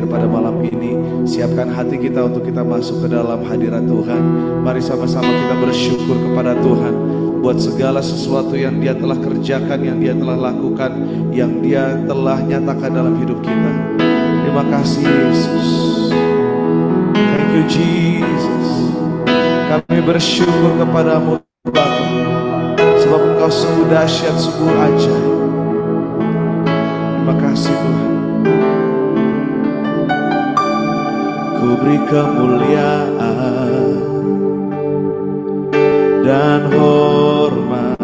pada malam ini. Siapkan hati kita untuk kita masuk ke dalam hadirat Tuhan. Mari sama-sama kita bersyukur kepada Tuhan buat segala sesuatu yang Dia telah kerjakan, yang Dia telah lakukan, yang Dia telah nyatakan dalam hidup kita. Terima kasih Yesus. Thank you Jesus. Kami bersyukur kepadamu Bapa, sebab Engkau sungguh dahsyat, sungguh ajaib. Terima kasih Tuhan. Ku beri kemuliaan dan hormat,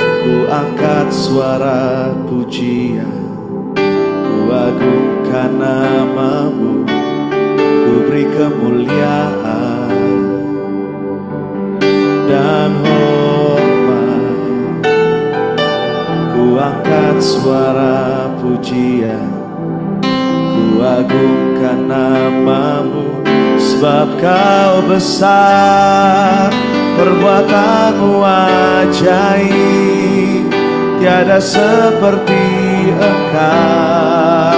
ku angkat suara pujian, ku agungkan namamu. Ku beri kemuliaan dan hormat, ku angkat suara pujian, ku agungkan namamu. Sebab Kau besar, perbuatanmu ajaib, tiada seperti Engkau,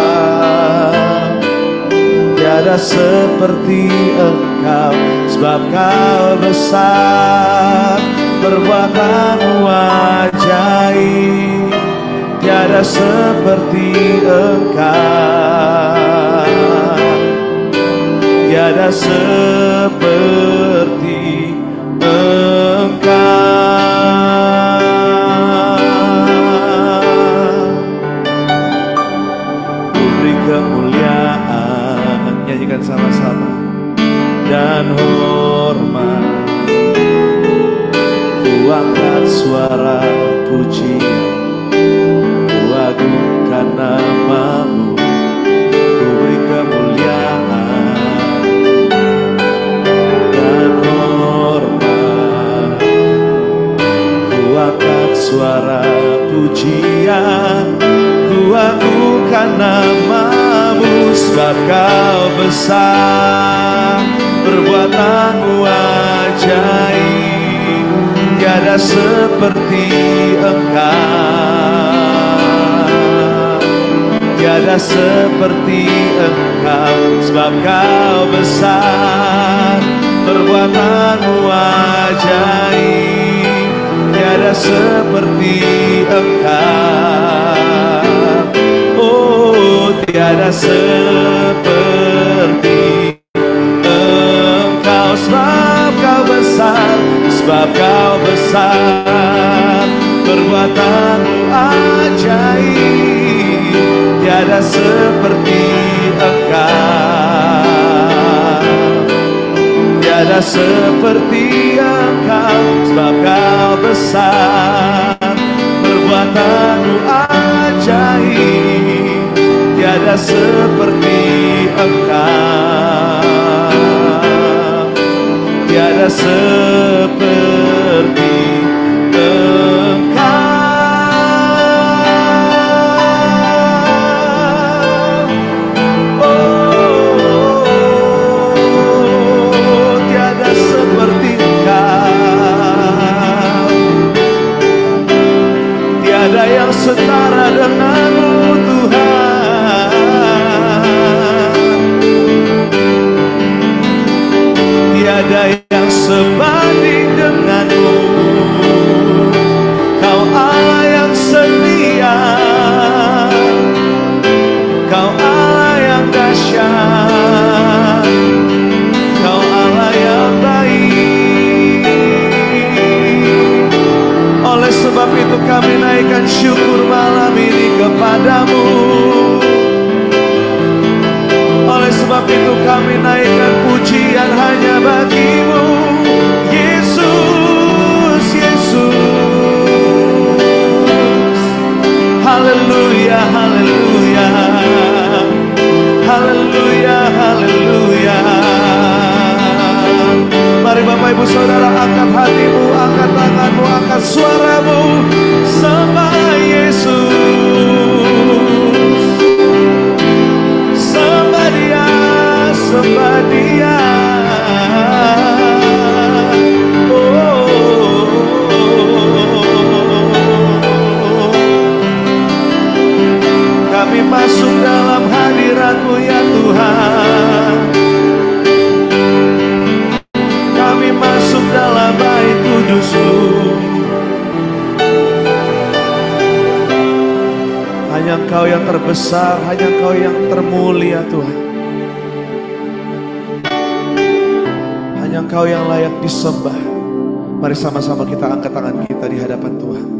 tiada seperti Engkau. Sebab Kau besar, perbuatanmu ajaib, tiada seperti Engkau, tiada seperti Engkau. Ku beri kemuliaan, nyanyikan sama-sama, dan hormat, ku angkat suara pujian, ku agungkan namamu. Ku beri kemuliaan dan hormat, ku angkat suara pujian, ku agungkan namamu. Sebab Kau besar, perbuatanmu ajaib, tiada seperti Engkau, tiada seperti Engkau. Sebab Kau besar, perbuatanmu ajaib, tiada seperti Engkau. Oh, tiada seperti Engkau. Sebab Kau besar, sebab Kau besar, perbuatanmu ajaib, tiada seperti Engkau, tiada seperti Engkau. Sebab Kau besar, perbuatanmu ajaib, tiada seperti Engkau, tiada seperti Engkau. Tiada yang setara denganmu Tuhan, tiada yang sebanding denganmu. Kau Allah yang setia, Kau Allah yang dahsyat, Kau Allah yang baik. Oleh sebab itu kami naikkan syukur malam ini kepadamu. Oleh sebab itu kami naikkan pujian hanya bagimu, Yesus, Yesus. Haleluya, haleluya, haleluya, haleluya. Mari Bapak Ibu Saudara, angkat hatimu, angkat tanganmu, angkat suaramu, sembah Yesus. besar, hanya Engkau yang termulia Tuhan. Hanya Engkau yang layak disembah. Mari sama-sama kita angkat tangan kita di hadapan Tuhan.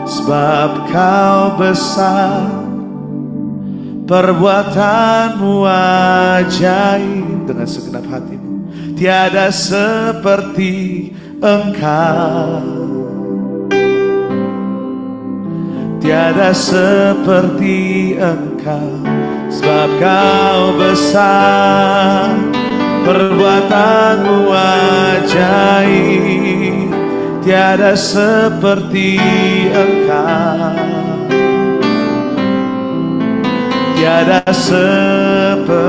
Sebab Kau besar, perbuatanmu ajaib. Dengan segenap hatimu, tiada seperti Engkau, tiada seperti Engkau. Sebab Kau besar, perbuatanmu ajaib, tiada seperti Engkau, tiada seperti.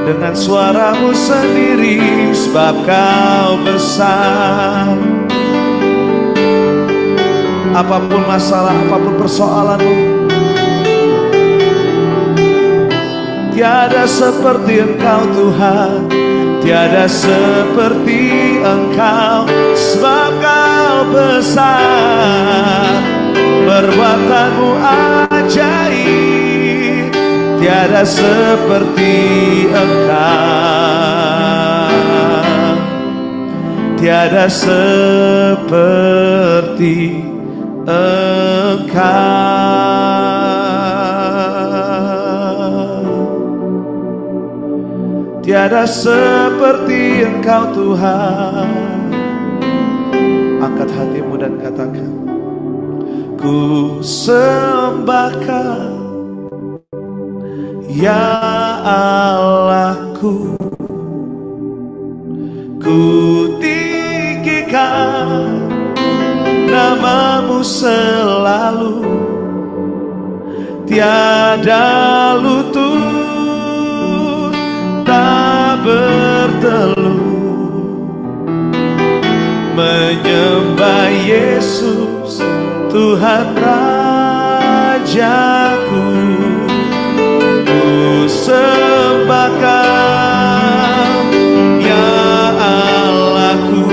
Dengan suaramu sendiri, sebab Kau besar. Apapun masalah, apapun persoalanmu, tiada seperti Engkau Tuhan, tiada seperti Engkau. Sebab Kau besar, perbuatanmu ajaib, tiada seperti Engkau, tiada seperti Engkau, tiada seperti Engkau Tuhan. Angkat hatimu dan katakan, ku sembahkan ya Allahku, ku tinggikan namamu selalu, tiada lutut tak berteluh, menyembah Yesus Tuhan Rajaku. Ku sembahkan ya Allahku,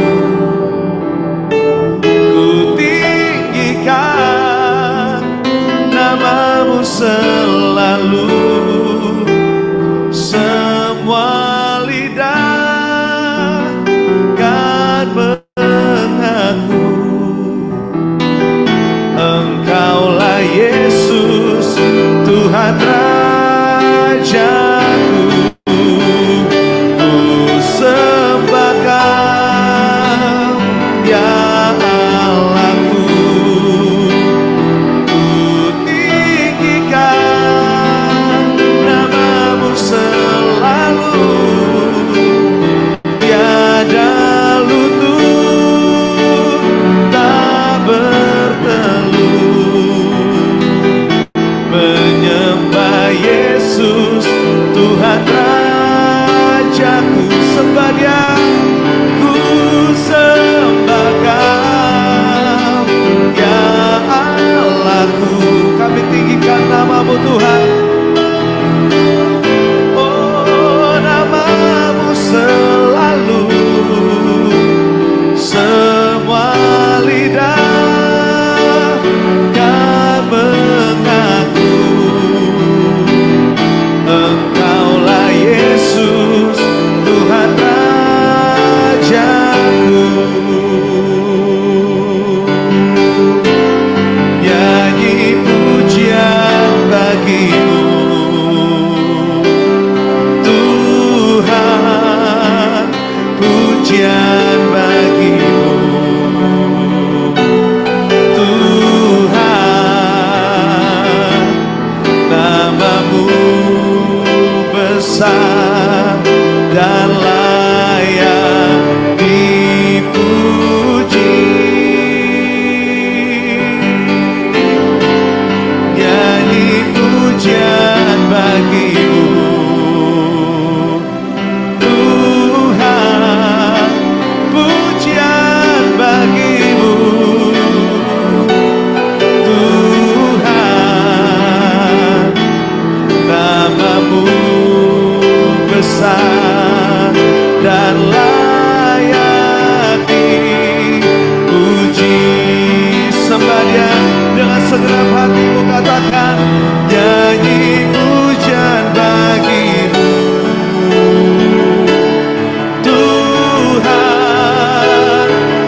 ku tinggikan namamu selalu, semua lidah kan mengaku Engkaulah Yesus Tuhan Rajaku. Ku sembahkan ya Allahku, ku tinggikan namamu selalu, tiada lutut tak berteluh, menyembah Yesus Tuhan Rajaku. Sembah Dia, ku sembahkan ya Allahku. Kami tinggikan namamu Tuhan, oh namamu selalu, semua lidah kan mengaku Engkaulah Yesus Tuhan Rajaku. Nyanyi pujian bagimu segenap hatimu katakan, nyanyi pujian bagimu Tuhan,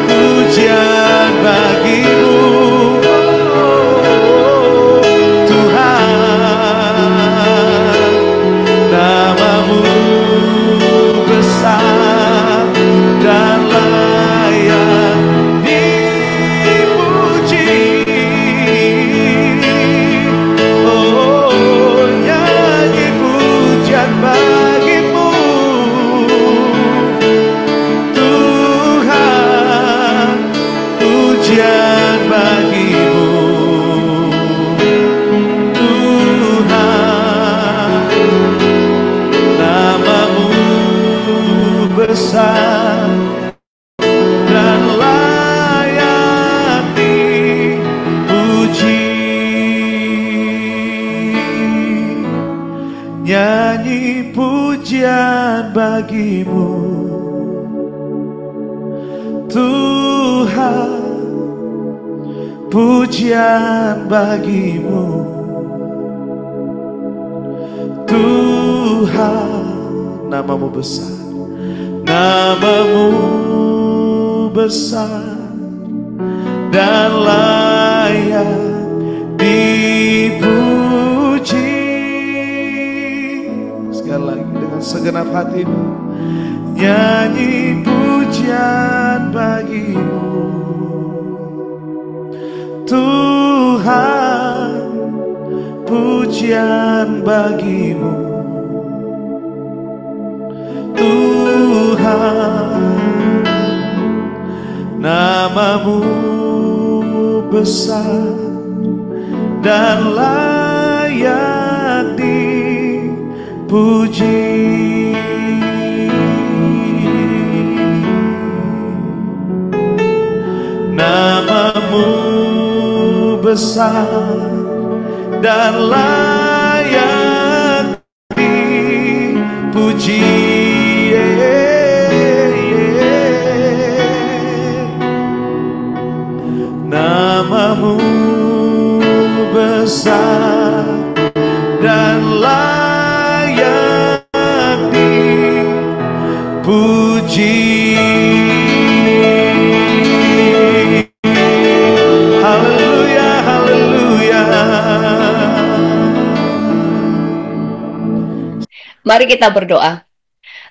pujian bagimu Tuhan, namamu besar dan layak dipuji. Oh, nyanyi pujian bagimu Tuhan, pujian bagimu Tuhan, namamu besar dan layak dipuji. Nyanyi pujian bagimu Tuhan, pujian bagimu Tuhan, namamu besar, namamu besar dan layak dipuji. Sekali lagi dengan segenap hatimu, nyanyi pujian bagimu Tuhan, pujian bagimu Tuhan, namamu besar dan layak dipuji. Namamu besar dan layak dipuji. Namamu besar dan layak dipuji. Haleluya, haleluya. Mari kita berdoa.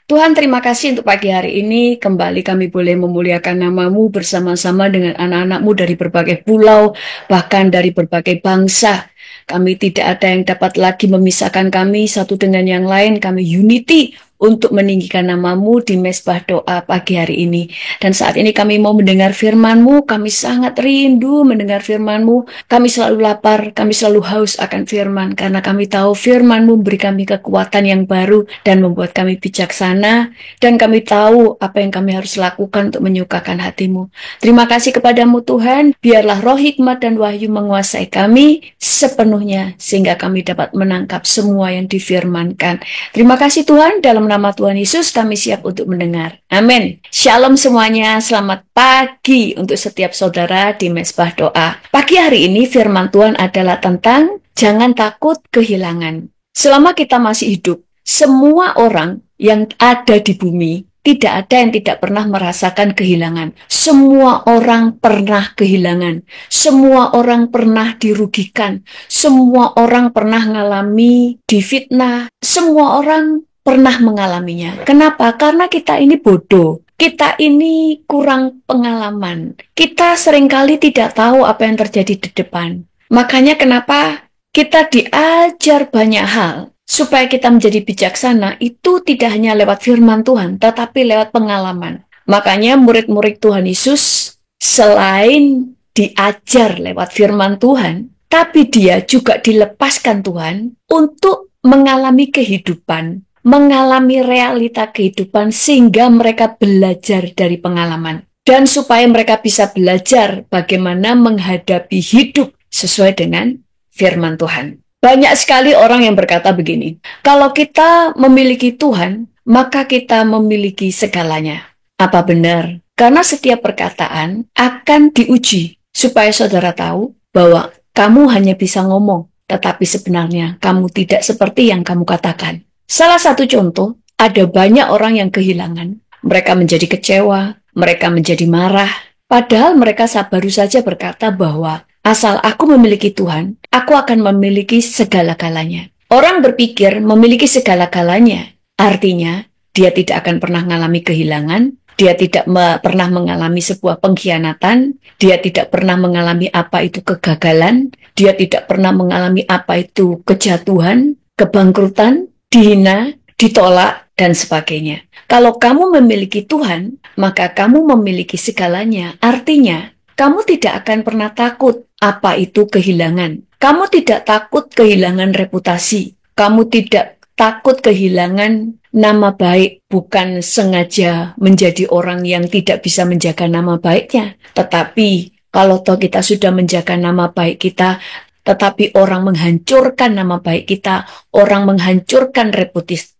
Tuhan, terima kasih untuk pagi hari ini. Kembali kami boleh memuliakan nama-Mu bersama-sama dengan anak-anak-Mu dari berbagai pulau, bahkan dari berbagai bangsa. Kami tidak ada yang dapat lagi memisahkan kami satu dengan yang lain. Kami unity untuk meninggikan nama-Mu di mezbah doa pagi hari ini. Dan saat ini kami mau mendengar firman-Mu. Kami sangat rindu mendengar firman-Mu. Kami selalu lapar, kami selalu haus akan firman. Karena kami tahu firman-Mu memberi kami kekuatan yang baru dan membuat kami bijaksana. Dan kami tahu apa yang kami harus lakukan untuk menyukakan hati-Mu. Terima kasih kepadamu Tuhan. Biarlah roh hikmat dan wahyu menguasai kami sepenuhnya. Sehingga kami dapat menangkap semua yang difirmankan. Terima kasih Tuhan. Dalam nama Tuhan Yesus kami siap untuk mendengar. Amin. Shalom semuanya. Selamat pagi untuk setiap saudara di mezbah doa. Pagi hari ini firman Tuhan adalah tentang jangan takut kehilangan. Selama kita masih hidup, semua orang yang ada di bumi, tidak ada yang tidak pernah merasakan kehilangan. Semua orang pernah kehilangan. Semua orang pernah dirugikan. Semua orang pernah mengalami difitnah. Semua orang pernah mengalaminya. Kenapa? Karena kita ini bodoh. Kita ini kurang pengalaman. Kita seringkali tidak tahu apa yang terjadi di depan. Makanya kenapa kita diajar banyak hal. Supaya kita menjadi bijaksana, itu tidak hanya lewat firman Tuhan, tetapi lewat pengalaman. Makanya murid-murid Tuhan Yesus, selain diajar lewat firman Tuhan, tapi dia juga dilepaskan Tuhan untuk mengalami kehidupan, mengalami realita kehidupan, sehingga mereka belajar dari pengalaman. Dan supaya mereka bisa belajar bagaimana menghadapi hidup sesuai dengan firman Tuhan. Banyak sekali orang yang berkata begini, kalau kita memiliki Tuhan, maka kita memiliki segalanya. Apa benar? Karena setiap perkataan akan diuji, supaya saudara tahu bahwa Kamu hanya bisa ngomong, tetapi sebenarnya kamu tidak seperti yang kamu katakan. Salah satu contoh, ada banyak orang yang kehilangan. Mereka menjadi kecewa, mereka menjadi marah. Padahal mereka baru saja berkata bahwa asal aku memiliki Tuhan, aku akan memiliki segala-galanya. Orang berpikir memiliki segala-galanya, artinya dia tidak akan pernah mengalami kehilangan, dia tidak pernah mengalami sebuah pengkhianatan, dia tidak pernah mengalami apa itu kegagalan, dia tidak pernah mengalami apa itu kejatuhan, kebangkrutan, dihina, ditolak, dan sebagainya. Kalau kamu memiliki Tuhan, maka kamu memiliki segalanya. Artinya, kamu tidak akan pernah takut apa itu kehilangan. Kamu tidak takut kehilangan reputasi. Kamu tidak takut kehilangan nama baik, bukan sengaja menjadi orang yang tidak bisa menjaga nama baiknya. Tetapi kalau toh kita sudah menjaga nama baik kita, tetapi orang menghancurkan nama baik kita, orang menghancurkan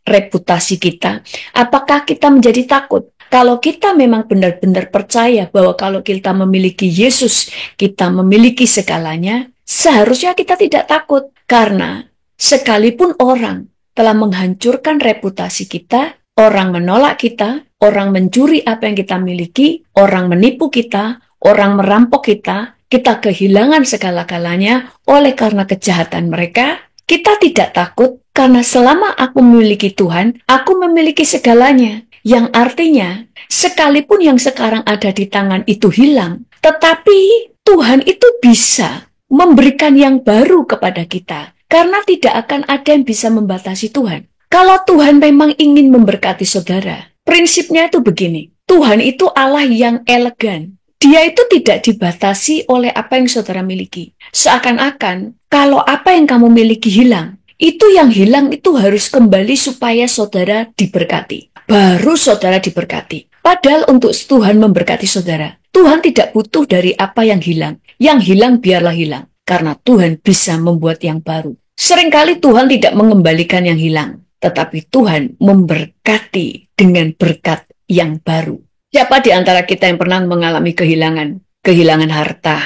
reputasi kita, apakah kita menjadi takut? Kalau kita memang benar-benar percaya bahwa kalau kita memiliki Yesus, kita memiliki segalanya, seharusnya kita tidak takut. Karena sekalipun orang telah menghancurkan reputasi kita, orang menolak kita, orang mencuri apa yang kita miliki, orang menipu kita, orang merampok kita, kita kehilangan segala-galanya oleh karena kejahatan mereka, kita tidak takut karena selama aku memiliki Tuhan, aku memiliki segalanya. Yang artinya, sekalipun yang sekarang ada di tangan itu hilang, tetapi Tuhan itu bisa memberikan yang baru kepada kita. Karena tidak akan ada yang bisa membatasi Tuhan. Kalau Tuhan memang ingin memberkati saudara, prinsipnya itu begini. Tuhan itu Allah yang elegan. Dia itu tidak dibatasi oleh apa yang saudara miliki. Seakan-akan kalau apa yang kamu miliki hilang, itu yang hilang itu harus kembali supaya saudara diberkati. Baru saudara diberkati. Padahal untuk Tuhan memberkati saudara, Tuhan tidak butuh dari apa yang hilang. Yang hilang biarlah hilang. Karena Tuhan bisa membuat yang baru. Seringkali Tuhan tidak mengembalikan yang hilang. Tetapi Tuhan memberkati dengan berkat yang baru. Siapa di antara kita yang pernah mengalami kehilangan? Kehilangan harta,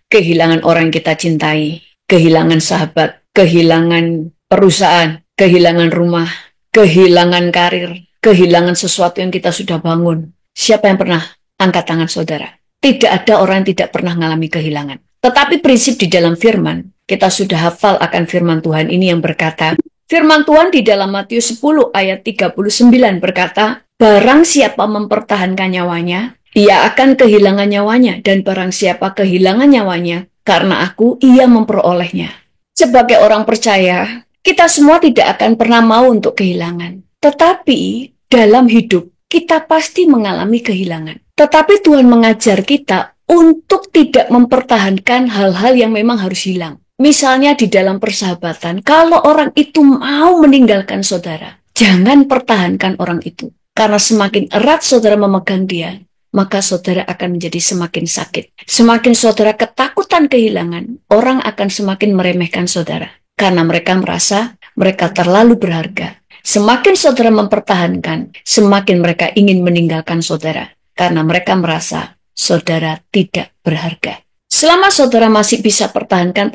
kehilangan orang yang kita cintai, kehilangan sahabat, kehilangan perusahaan, kehilangan rumah, kehilangan karir, kehilangan sesuatu yang kita sudah bangun. Siapa yang pernah? Angkat tangan saudara. Tidak ada orang yang tidak pernah mengalami kehilangan. Tetapi prinsip di dalam firman, kita sudah hafal akan firman Tuhan ini yang berkata, firman Tuhan di dalam Matius 10 ayat 39 berkata, barang siapa mempertahankan nyawanya, ia akan kehilangan nyawanya, dan barang siapa kehilangan nyawanya, karena aku, ia memperolehnya. Sebagai orang percaya, kita semua tidak akan pernah mau untuk kehilangan. Tetapi dalam hidup, kita pasti mengalami kehilangan. Tetapi Tuhan mengajar kita untuk tidak mempertahankan hal-hal yang memang harus hilang. Misalnya di dalam persahabatan, kalau orang itu mau meninggalkan saudara, jangan pertahankan orang itu. Karena semakin erat saudara memegang dia, maka saudara akan menjadi semakin sakit. Semakin saudara ketakutan kehilangan, orang akan semakin meremehkan saudara. Karena mereka merasa mereka terlalu berharga. Semakin saudara mempertahankan, semakin mereka ingin meninggalkan saudara. Karena mereka merasa saudara tidak berharga. Selama saudara masih bisa pertahankan.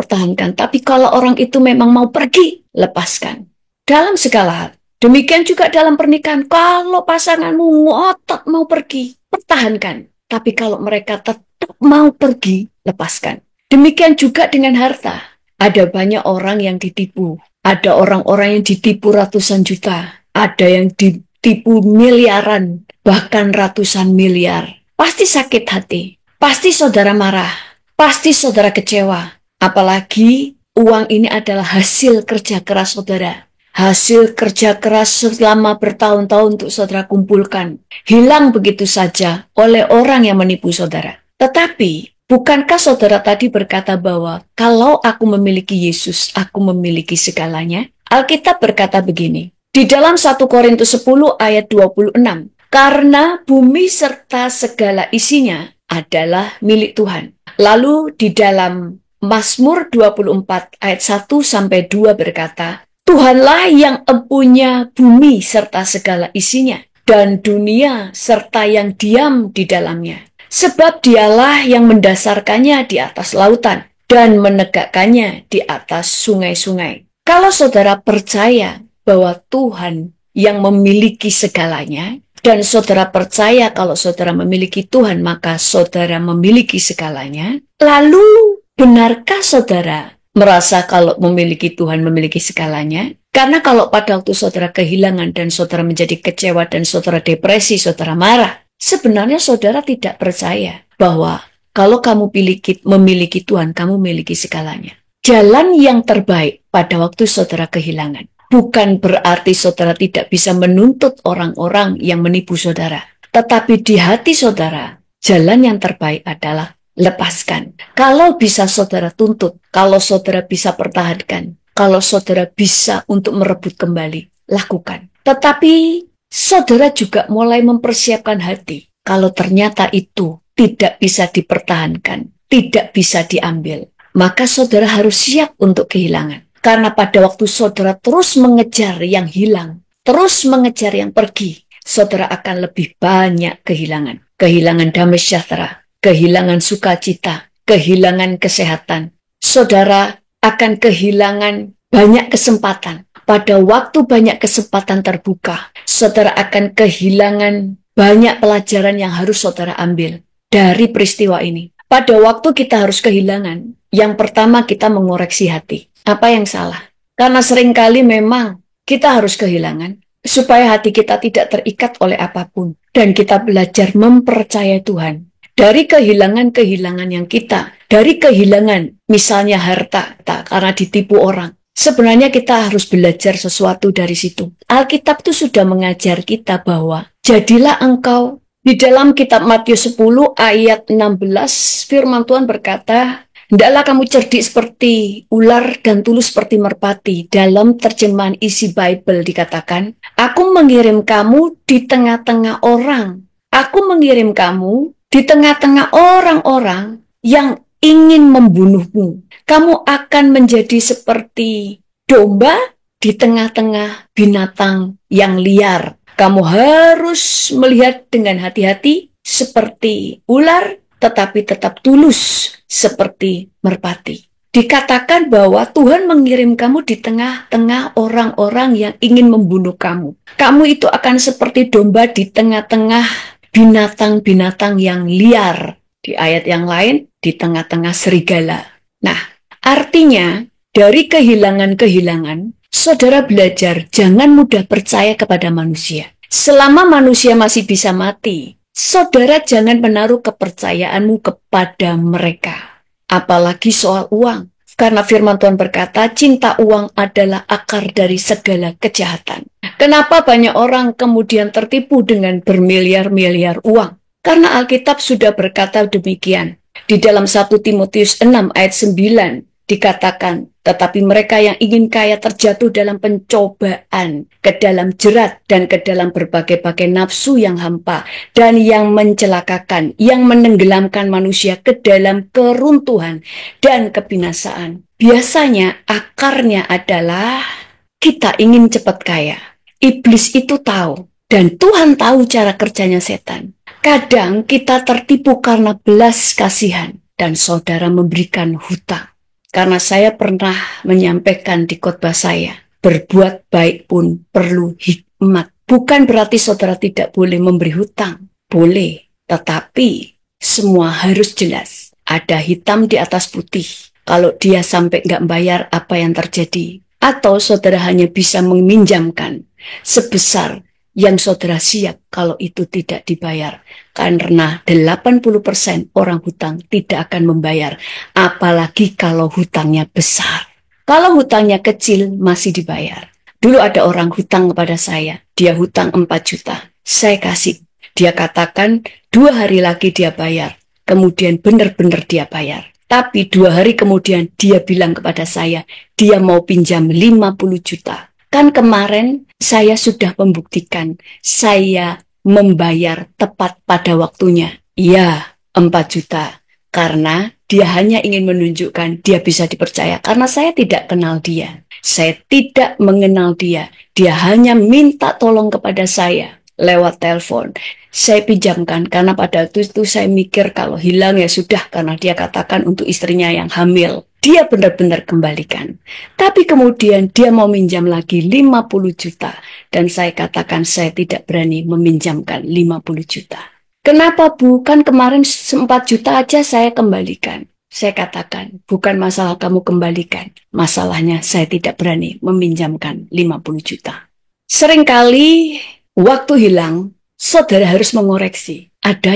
Tapi kalau orang itu memang mau pergi, lepaskan. Dalam segala hal. Demikian juga dalam pernikahan, kalau pasanganmu ngotot mau pergi, pertahankan. Tapi kalau mereka tetap mau pergi, lepaskan. Demikian juga dengan harta. Ada banyak orang yang ditipu. Ada orang-orang yang ditipu ratusan juta. Ada yang ditipu miliaran, bahkan ratusan miliar. Pasti sakit hati. Pasti saudara marah. Pasti saudara kecewa. Apalagi uang ini adalah hasil kerja keras saudara. Hasil kerja keras selama bertahun-tahun untuk saudara kumpulkan. Hilang begitu saja oleh orang yang menipu saudara. Tetapi, bukankah saudara tadi berkata bahwa kalau aku memiliki Yesus, aku memiliki segalanya? Alkitab berkata begini. Di dalam 1 Korintus 10 ayat 26. Karena bumi serta segala isinya adalah milik Tuhan. Lalu di dalam Mazmur 24 ayat 1-2 berkata, Tuhanlah yang empunya bumi serta segala isinya, dan dunia serta yang diam di dalamnya. Sebab dialah yang mendasarkannya di atas lautan, dan menegakkannya di atas sungai-sungai. Kalau saudara percaya bahwa Tuhan yang memiliki segalanya, dan saudara percaya kalau saudara memiliki Tuhan, maka saudara memiliki segalanya, lalu benarkah saudara merasa kalau memiliki Tuhan memiliki segalanya? Karena kalau pada waktu saudara kehilangan dan saudara menjadi kecewa dan saudara depresi, saudara marah, sebenarnya saudara tidak percaya bahwa kalau kamu memiliki Tuhan, kamu memiliki segalanya. Jalan yang terbaik pada waktu saudara kehilangan bukan berarti saudara tidak bisa menuntut orang-orang yang menipu saudara. Tetapi di hati saudara, jalan yang terbaik adalah lepaskan. Kalau bisa saudara tuntut, kalau saudara bisa pertahankan, kalau saudara bisa untuk merebut kembali, lakukan. Tetapi saudara juga mulai mempersiapkan hati. Kalau ternyata itu tidak bisa dipertahankan, tidak bisa diambil, maka saudara harus siap untuk kehilangan. Karena pada waktu saudara terus mengejar yang hilang, terus mengejar yang pergi, saudara akan lebih banyak kehilangan. Kehilangan damai sejahtera, kehilangan sukacita, kehilangan kesehatan. Saudara akan kehilangan banyak kesempatan. Pada waktu banyak kesempatan terbuka, saudara akan kehilangan banyak pelajaran yang harus saudara ambil dari peristiwa ini. Pada waktu kita harus kehilangan, yang pertama kita mengoreksi hati. Apa yang salah? Karena seringkali memang kita harus kehilangan supaya hati kita tidak terikat oleh apapun. Dan kita belajar mempercayai Tuhan. Dari kehilangan-kehilangan yang dari kehilangan misalnya harta, karena ditipu orang. Sebenarnya kita harus belajar sesuatu dari situ. Alkitab itu sudah mengajar kita bahwa jadilah engkau. Di dalam kitab Matius 10 ayat 16 firman Tuhan berkata, hendaklah kamu cerdik seperti ular dan tulus seperti merpati. Dalam terjemahan isi Bible dikatakan, aku mengirim kamu di tengah-tengah orang. Aku mengirim kamu di tengah-tengah orang-orang yang ingin membunuhmu. Kamu akan menjadi seperti domba di tengah-tengah binatang yang liar. Kamu harus melihat dengan hati-hati seperti ular, tetapi tetap tulus seperti merpati. Dikatakan bahwa Tuhan mengirim kamu di tengah-tengah orang-orang yang ingin membunuh kamu. Kamu itu akan seperti domba di tengah-tengah binatang-binatang yang liar. Di ayat yang lain, di tengah-tengah serigala. Nah, artinya dari kehilangan-kehilangan, saudara belajar jangan mudah percaya kepada manusia. Selama manusia masih bisa mati, saudara jangan menaruh kepercayaanmu kepada mereka. Apalagi soal uang. Karena firman Tuhan berkata, cinta uang adalah akar dari segala kejahatan. Kenapa banyak orang kemudian tertipu dengan bermiliar-miliar uang? Karena Alkitab sudah berkata demikian. Di dalam 1 Timotius 6 ayat 9 dikatakan, tetapi mereka yang ingin kaya terjatuh dalam pencobaan, ke dalam jerat, dan ke dalam berbagai-bagai nafsu yang hampa, dan yang mencelakakan, yang menenggelamkan manusia ke dalam keruntuhan dan kebinasaan. Biasanya akarnya adalah kita ingin cepat kaya. Iblis itu tahu, dan Tuhan tahu cara kerjanya setan. Kadang kita tertipu karena belas kasihan, dan saudara memberikan hutang. Karena saya pernah menyampaikan di khotbah saya, berbuat baik pun perlu hikmat. Bukan berarti saudara tidak boleh memberi hutang. Boleh, tetapi semua harus jelas. Ada hitam di atas putih. Kalau dia sampai nggak bayar, apa yang terjadi? Atau saudara hanya bisa meminjamkan sebesar yang saudara siap kalau itu tidak dibayar. Karena 80% orang hutang tidak akan membayar. Apalagi kalau hutangnya besar. Kalau hutangnya kecil masih dibayar. Dulu ada orang hutang kepada saya. Dia hutang 4 juta. Saya kasih. Dia katakan 2 hari lagi dia bayar. Kemudian benar-benar dia bayar. Tapi 2 hari kemudian dia bilang kepada saya, dia mau pinjam 50 juta. Kan kemarin saya sudah membuktikan saya membayar tepat pada waktunya. Ya, 4 juta. Karena dia hanya ingin menunjukkan dia bisa dipercaya. Karena saya tidak kenal dia. Saya tidak mengenal dia. Dia hanya minta tolong kepada saya. lewat telepon. Saya pinjamkan karena pada waktu itu saya mikir kalau hilang ya sudah, karena dia katakan untuk istrinya yang hamil. Dia benar-benar kembalikan. Tapi kemudian dia mau minjam lagi 50 juta. Dan saya katakan saya tidak berani meminjamkan 50 juta. Kenapa Bu? Kan kemarin 4 juta aja saya kembalikan. Saya katakan, bukan masalah kamu kembalikan. Masalahnya saya tidak berani meminjamkan 50 juta. Seringkali waktu hilang, saudara harus mengoreksi. Ada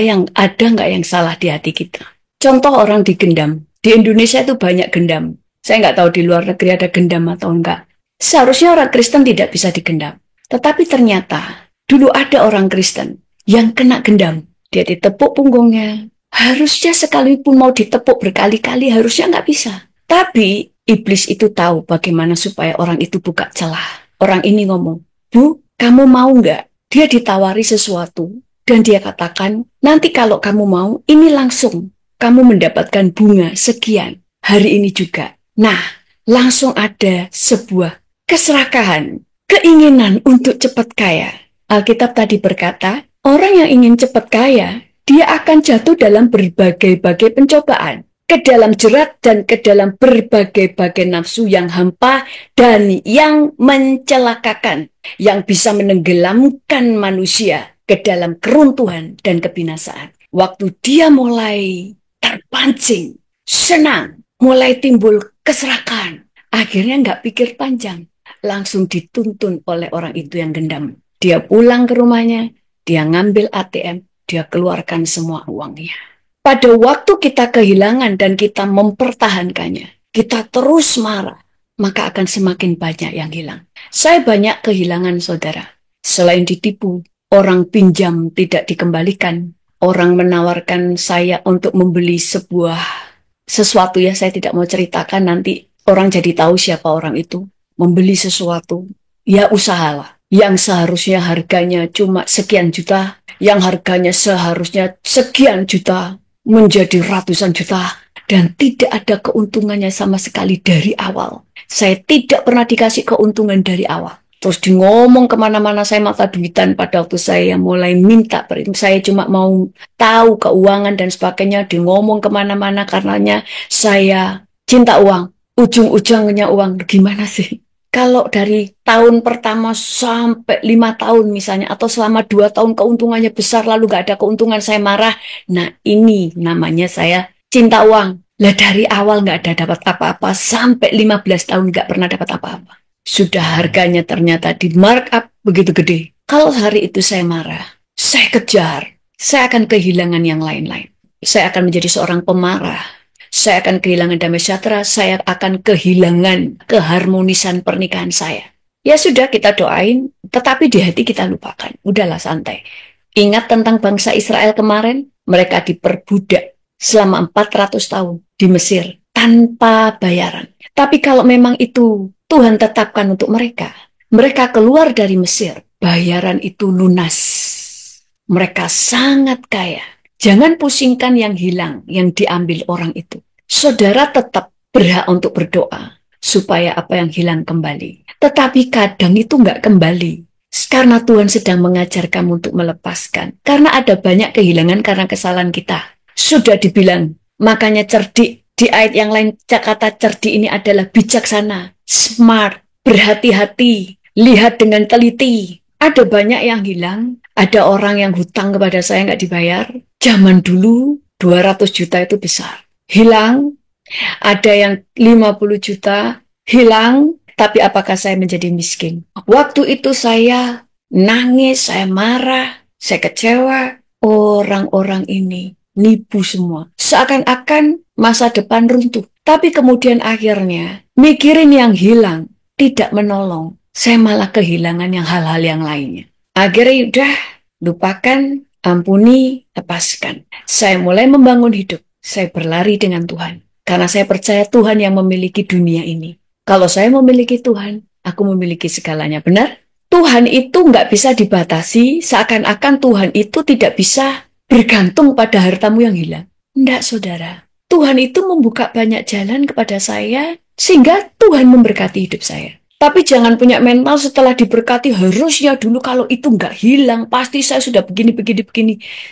nggak yang salah di hati kita? Contoh orang digendam. Di Indonesia itu banyak gendam. Saya nggak tahu di luar negeri ada gendam atau enggak. Seharusnya orang Kristen tidak bisa digendam. Tetapi ternyata dulu ada orang Kristen yang kena gendam. Dia ditepuk punggungnya. Harusnya sekalipun mau ditepuk berkali-kali, harusnya nggak bisa. Tapi iblis itu tahu bagaimana supaya orang itu buka celah. Orang ini ngomong, Bu, kamu mau nggak? Dia ditawari sesuatu. Dan dia katakan, nanti kalau kamu mau, ini langsung. Kamu mendapatkan bunga sekian hari ini juga. Nah, langsung ada sebuah keserakahan, keinginan untuk cepat kaya. Alkitab tadi berkata, orang yang ingin cepat kaya, dia akan jatuh dalam berbagai-bagai pencobaan, ke dalam jerat dan ke dalam berbagai-bagai nafsu yang hampa dan yang mencelakakan, yang bisa menenggelamkan manusia ke dalam keruntuhan dan kebinasaan. Waktu dia mulai terpancing, senang, mulai timbul keserakahan, akhirnya nggak pikir panjang, langsung dituntun oleh orang itu yang gendam. Dia pulang ke rumahnya, dia ngambil ATM, dia keluarkan semua uangnya. Pada waktu kita kehilangan dan kita mempertahankannya, kita terus marah, maka akan semakin banyak yang hilang. Saya banyak kehilangan saudara. Selain ditipu, orang pinjam tidak dikembalikan, orang menawarkan saya untuk membeli sesuatu ya, saya tidak mau ceritakan, nanti orang jadi tahu siapa orang itu. Membeli sesuatu, ya usahalah. Yang seharusnya harganya cuma sekian juta, yang harganya seharusnya sekian juta, menjadi ratusan juta, dan tidak ada keuntungannya sama sekali dari awal. Saya tidak pernah dikasih keuntungan dari awal. Terus di ngomong kemana-mana, saya mata duitan pada waktu saya mulai minta, saya cuma mau tahu keuangan dan sebagainya, di ngomong kemana-mana karenanya saya cinta uang, ujung-ujungnya uang. Gimana sih? Kalau dari tahun pertama sampai 5 tahun misalnya, atau selama 2 tahun keuntungannya besar, lalu gak ada keuntungan, saya marah. Nah ini namanya saya cinta uang. Lah dari awal gak ada dapat apa-apa, sampai 15 tahun gak pernah dapat apa-apa. Sudah harganya ternyata di markup begitu gede. Kalau hari itu saya marah, saya kejar, saya akan kehilangan yang lain-lain. Saya akan menjadi seorang pemarah. Saya akan kehilangan damai sejahtera, saya akan kehilangan keharmonisan pernikahan saya. Ya sudah, kita doain, tetapi di hati kita lupakan. Udahlah, santai. Ingat tentang bangsa Israel kemarin? Mereka diperbudak selama 400 tahun di Mesir tanpa bayaran. Tapi kalau memang itu Tuhan tetapkan untuk mereka, mereka keluar dari Mesir, bayaran itu lunas. Mereka sangat kaya. Jangan pusingkan yang hilang, yang diambil orang itu. Saudara tetap berhak untuk berdoa supaya apa yang hilang kembali. Tetapi kadang itu nggak kembali. Karena Tuhan sedang mengajar kamu untuk melepaskan. Karena ada banyak kehilangan karena kesalahan kita. Sudah dibilang, makanya cerdik. Di ayat yang lain, kata cerdik ini adalah bijaksana, smart, berhati-hati, lihat dengan teliti. Ada banyak yang hilang. Ada orang yang hutang kepada saya nggak dibayar. Zaman dulu 200 juta itu besar. Hilang. Ada yang 50 juta hilang. Tapi apakah saya menjadi miskin? Waktu itu saya nangis, saya marah, saya kecewa. Orang-orang ini nipu semua. Seakan-akan masa depan runtuh. Tapi kemudian akhirnya mikirin yang hilang, tidak menolong. Saya malah kehilangan yang hal-hal yang lainnya. Akhirnya udah, lupakan, ampuni, lepaskan. Saya mulai membangun hidup. Saya berlari dengan Tuhan. Karena saya percaya Tuhan yang memiliki dunia ini. Kalau saya memiliki Tuhan, aku memiliki segalanya. Benar? Tuhan itu nggak bisa dibatasi, seakan-akan Tuhan itu tidak bisa bergantung pada hartamu yang hilang. Enggak, saudara. Tuhan itu membuka banyak jalan kepada saya, sehingga Tuhan memberkati hidup saya. Tapi jangan punya mental setelah diberkati, harusnya dulu kalau itu nggak hilang, pasti saya sudah begini.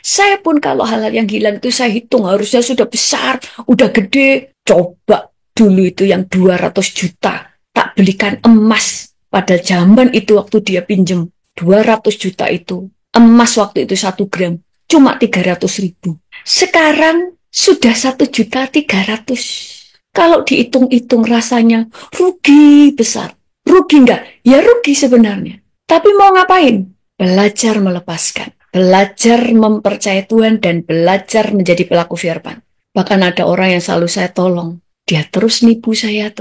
Saya pun kalau hal-hal yang hilang itu saya hitung, harusnya sudah besar, udah gede. Coba dulu itu yang 200 juta, tak belikan emas. Pada zaman itu waktu dia pinjem 200 juta itu, emas waktu itu 1 gram, cuma 300.000. Sekarang sudah 1.300.000. Kalau dihitung-hitung rasanya rugi besar. Rugi enggak? Ya rugi sebenarnya. Tapi mau ngapain? Belajar melepaskan. Belajar mempercayai Tuhan dan belajar menjadi pelaku firman. Bahkan ada orang yang selalu saya tolong. Dia terus nipu saya.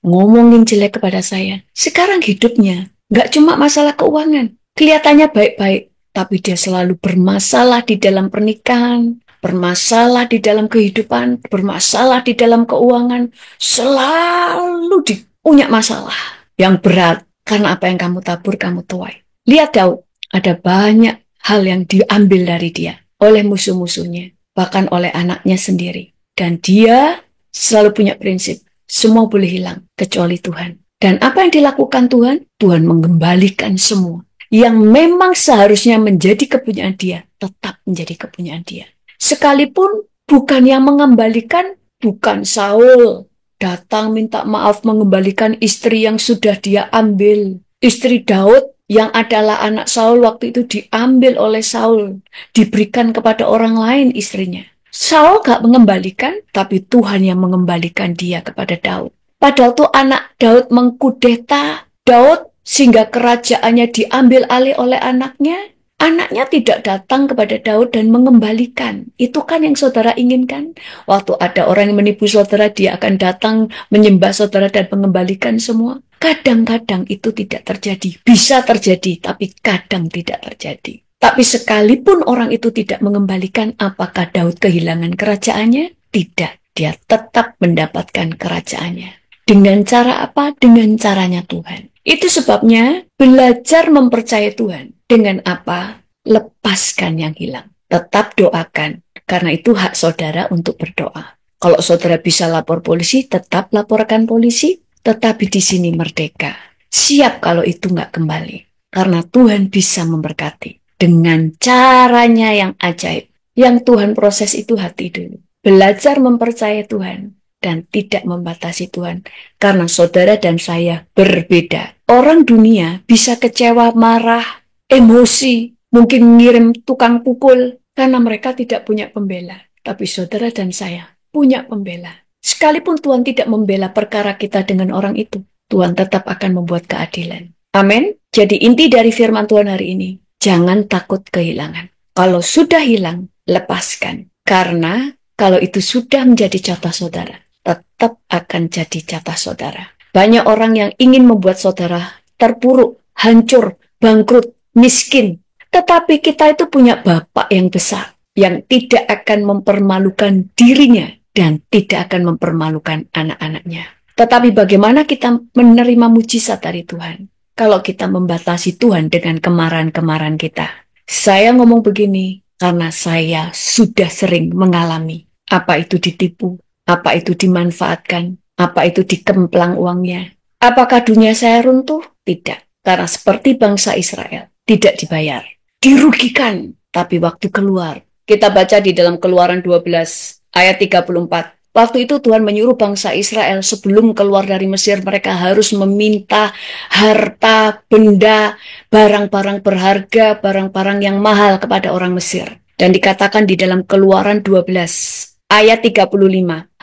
Ngomongin jelek kepada saya. Sekarang hidupnya enggak cuma masalah keuangan. Kelihatannya baik-baik. Tapi dia selalu bermasalah di dalam pernikahan, bermasalah di dalam kehidupan, bermasalah di dalam keuangan. Selalu punya masalah yang berat. Karena apa yang kamu tabur, kamu tuai. Lihat Daud, ada banyak hal yang diambil dari dia oleh musuh-musuhnya, bahkan oleh anaknya sendiri. Dan dia selalu punya prinsip, semua boleh hilang kecuali Tuhan. Dan apa yang dilakukan Tuhan? Tuhan mengembalikan semua. Yang memang seharusnya menjadi kepunyaan dia, tetap menjadi kepunyaan dia. Sekalipun bukan yang mengembalikan, bukan Saul. Datang minta maaf mengembalikan istri yang sudah dia ambil. Istri Daud yang adalah anak Saul waktu itu diambil oleh Saul. Diberikan kepada orang lain istrinya. Saul gak mengembalikan, tapi Tuhan yang mengembalikan dia kepada Daud. Padahal tuh anak Daud mengkudeta Daud sehingga kerajaannya diambil alih oleh anaknya. Anaknya tidak datang kepada Daud dan mengembalikan. Itu kan yang saudara inginkan. Waktu ada orang yang menipu saudara, dia akan datang menyembah saudara dan mengembalikan semua. Kadang-kadang itu tidak terjadi. Bisa terjadi, tapi kadang tidak terjadi. Tapi sekalipun orang itu tidak mengembalikan, apakah Daud kehilangan kerajaannya? Tidak. Dia tetap mendapatkan kerajaannya. Dengan cara apa? Dengan caranya Tuhan. Itu sebabnya belajar mempercayai Tuhan. Dengan apa? Lepaskan yang hilang. Tetap doakan. Karena itu hak saudara untuk berdoa. Kalau saudara bisa lapor polisi, tetap laporkan polisi. Tetapi di sini merdeka. Siap kalau itu nggak kembali. Karena Tuhan bisa memberkati. Dengan caranya yang ajaib. Yang Tuhan proses itu hati dulu. Belajar mempercayai Tuhan. Dan tidak membatasi Tuhan. Karena saudara dan saya berbeda. Orang dunia bisa kecewa, marah, emosi, mungkin ngirim tukang pukul. Karena mereka tidak punya pembela. Tapi saudara dan saya punya pembela. Sekalipun Tuhan tidak membela perkara kita dengan orang itu, Tuhan tetap akan membuat keadilan. Amin. Jadi inti dari firman Tuhan hari ini, jangan takut kehilangan. Kalau sudah hilang, lepaskan. Karena kalau itu sudah menjadi jatah saudara, tetap akan jadi jatah saudara. Banyak orang yang ingin membuat saudara terpuruk, hancur, bangkrut, miskin. Tetapi kita itu punya Bapa yang besar, yang tidak akan mempermalukan dirinya dan tidak akan mempermalukan anak-anaknya. Tetapi bagaimana kita menerima mujizat dari Tuhan? Kalau kita membatasi Tuhan dengan kemarahan-kemarahan kita. Saya ngomong begini karena saya sudah sering mengalami. Apa itu ditipu? Apa itu dimanfaatkan? Apa itu dikemplang uangnya? Apakah dunia saya runtuh? Tidak. Karena seperti bangsa Israel, tidak dibayar. Dirugikan. Tapi waktu keluar. Kita baca di dalam Keluaran 12 ayat 34. Waktu itu Tuhan menyuruh bangsa Israel sebelum keluar dari Mesir, mereka harus meminta harta, benda, barang-barang berharga, barang-barang yang mahal kepada orang Mesir. Dan dikatakan di dalam Keluaran 12 ayat 35.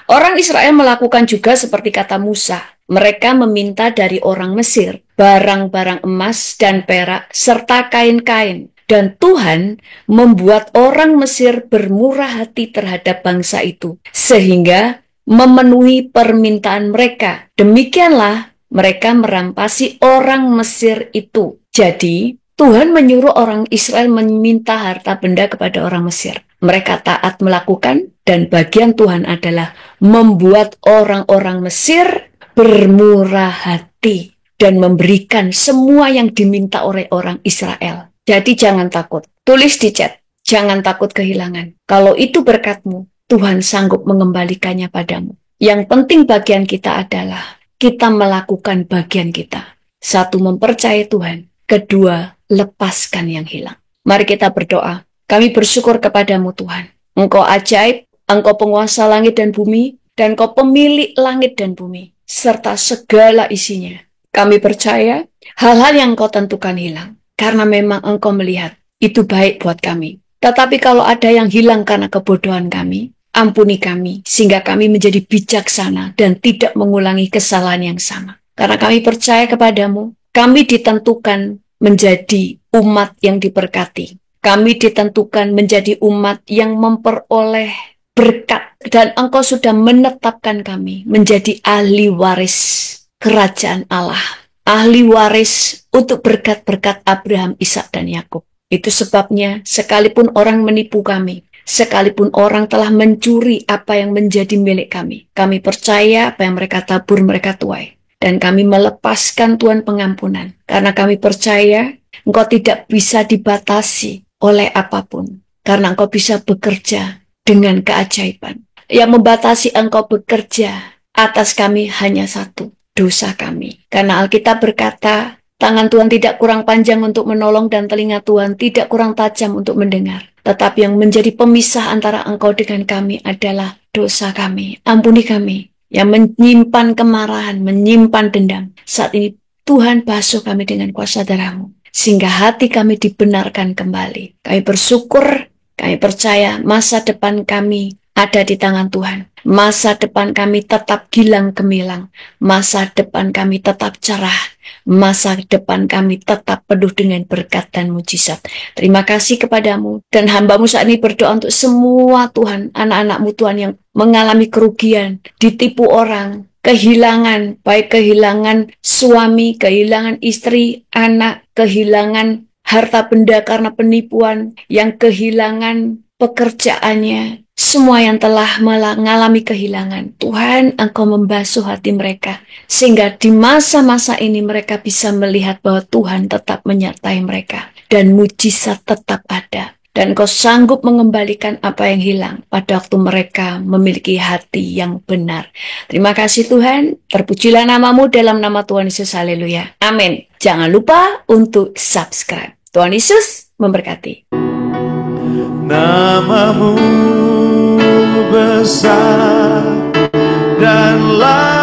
Orang Israel melakukan juga seperti kata Musa. Mereka meminta dari orang Mesir barang-barang emas dan perak serta kain-kain. Dan Tuhan membuat orang Mesir bermurah hati terhadap bangsa itu. Sehingga memenuhi permintaan mereka. Demikianlah mereka merampasi orang Mesir itu. Jadi Tuhan menyuruh orang Israel meminta harta benda kepada orang Mesir. Mereka taat melakukan dan bagian Tuhan adalah membuat orang-orang Mesir bermurah hati dan memberikan semua yang diminta oleh orang Israel. Jadi jangan takut. Tulis di chat. Jangan takut kehilangan. Kalau itu berkatmu, Tuhan sanggup mengembalikannya padamu. Yang penting bagian kita adalah kita melakukan bagian kita. Satu, mempercayai Tuhan. Kedua, lepaskan yang hilang. Mari kita berdoa. Kami bersyukur kepadamu Tuhan. Engkau ajaib, Engkau penguasa langit dan bumi, dan Engkau pemilik langit dan bumi, serta segala isinya. Kami percaya hal-hal yang Engkau tentukan hilang, karena memang Engkau melihat itu baik buat kami. Tetapi kalau ada yang hilang karena kebodohan kami, ampuni kami, sehingga kami menjadi bijaksana dan tidak mengulangi kesalahan yang sama. Karena kami percaya kepadamu, kami ditentukan menjadi umat yang diberkati. Kami ditentukan menjadi umat yang memperoleh berkat. Dan Engkau sudah menetapkan kami menjadi ahli waris kerajaan Allah. Ahli waris untuk berkat-berkat Abraham, Ishak, dan Yakub. Itu sebabnya sekalipun orang menipu kami, sekalipun orang telah mencuri apa yang menjadi milik kami, kami percaya apa yang mereka tabur mereka tuai. Dan kami melepaskan Tuhan pengampunan. Karena kami percaya Engkau tidak bisa dibatasi oleh apapun. Karena Engkau bisa bekerja dengan keajaiban. Yang membatasi Engkau bekerja atas kami hanya satu, dosa kami. Karena Alkitab berkata, tangan Tuhan tidak kurang panjang untuk menolong dan telinga Tuhan tidak kurang tajam untuk mendengar. Tetapi yang menjadi pemisah antara Engkau dengan kami adalah dosa kami. Ampuni kami yang menyimpan kemarahan, menyimpan dendam. Saat ini Tuhan basuh kami dengan kuasa darah-Mu, sehingga hati kami dibenarkan kembali. Kami bersyukur, kami percaya masa depan kami ada di tangan Tuhan. Masa depan kami tetap gilang gemilang. Masa depan kami tetap cerah. Masa depan kami tetap penuh dengan berkat dan mujizat. Terima kasih kepadamu. Dan hamba-Mu saat ini berdoa untuk semua Tuhan, anak-anak-Mu Tuhan yang mengalami kerugian, ditipu orang, kehilangan, baik kehilangan suami, kehilangan istri, anak, kehilangan harta benda karena penipuan, yang kehilangan pekerjaannya, semua yang telah mengalami kehilangan. Tuhan, Engkau membasuh hati mereka, sehingga di masa-masa ini mereka bisa melihat bahwa Tuhan tetap menyertai mereka, dan mujizat tetap ada. Dan Engkau sanggup mengembalikan apa yang hilang pada waktu mereka memiliki hati yang benar. Terima kasih Tuhan, terpujilah nama-Mu dalam nama Tuhan Yesus, haleluya. Amin. Jangan lupa untuk subscribe. Tuhan Yesus memberkati. Nama-Mu besar dan layak